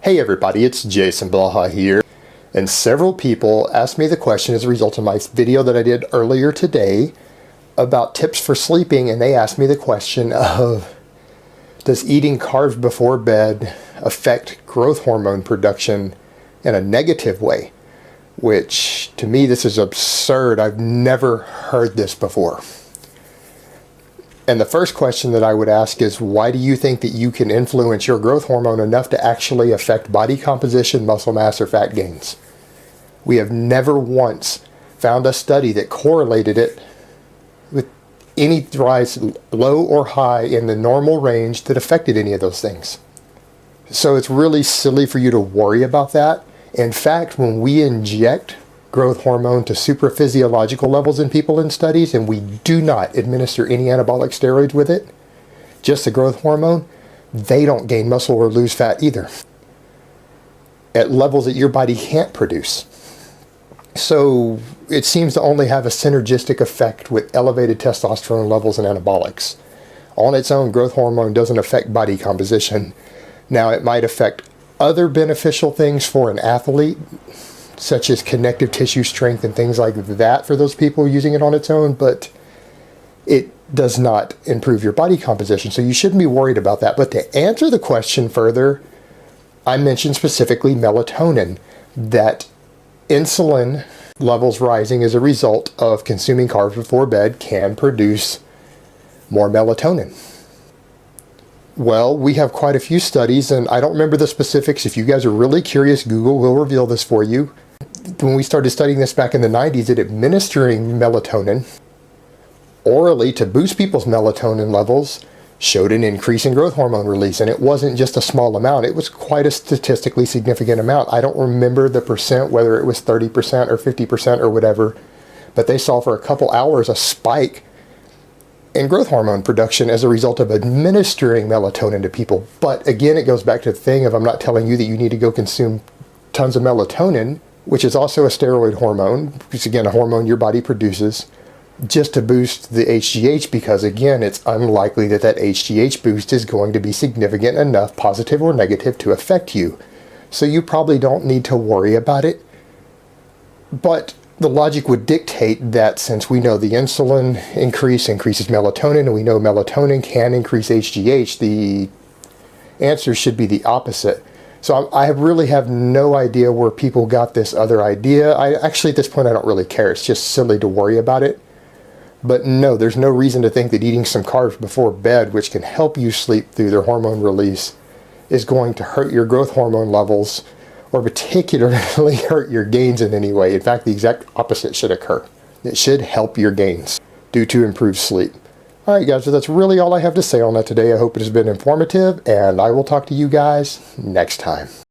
Hey everybody, it's Jason Blaha here, and several people asked me the question as a result of my video that I did earlier today about tips for sleeping, and they asked me the question of, does eating carbs before bed affect growth hormone production in a negative way? Which, to me, this is absurd. I've never heard this before. And the first question that I would ask is, why do you think that you can influence your growth hormone enough to actually affect body composition, muscle mass, or fat gains? We have never once found a study that correlated it with any rise, low or high, in the normal range that affected any of those things. So it's really silly for you to worry about that. In fact, when we inject growth hormone to supraphysiological levels in people in studies, and we do not administer any anabolic steroids with it, just the growth hormone, they don't gain muscle or lose fat either at levels that your body can't produce. So it seems to only have a synergistic effect with elevated testosterone levels and anabolics. On its own, growth hormone doesn't affect body composition. Now, it might affect other beneficial things for an athlete, such as connective tissue strength and things like that for those people using it on its own, but it does not improve your body composition, so you shouldn't be worried about that. But to answer the question further, I mentioned specifically melatonin, that insulin levels rising as a result of consuming carbs before bed can produce more melatonin. Well, we have quite a few studies, and I don't remember the specifics. If you guys are really curious, Google will reveal this for you. When we started studying this back in the 90s, that administering melatonin orally to boost people's melatonin levels showed an increase in growth hormone release. And it wasn't just a small amount. It was quite a statistically significant amount. I don't remember the percent, whether it was 30% or 50% or whatever, but they saw for a couple hours a spike in growth hormone production as a result of administering melatonin to people. But again, it goes back to the thing of, I'm not telling you that you need to go consume tons of melatonin, which is also a steroid hormone, which is again a hormone your body produces, just to boost the HGH, because again, it's unlikely that that HGH boost is going to be significant enough, positive or negative, to affect you. So you probably don't need to worry about it. But the logic would dictate that since we know the insulin increases melatonin, and we know melatonin can increase HGH, the answer should be the opposite. So I really have no idea where people got this other idea. Actually, at this point, I don't really care. It's just silly to worry about it. But no, there's no reason to think that eating some carbs before bed, which can help you sleep through their hormone release, is going to hurt your growth hormone levels, or particularly hurt your gains in any way. In fact, the exact opposite should occur. It should help your gains due to improved sleep. All right, guys, so that's really all I have to say on that today. I hope it has been informative, and I will talk to you guys next time.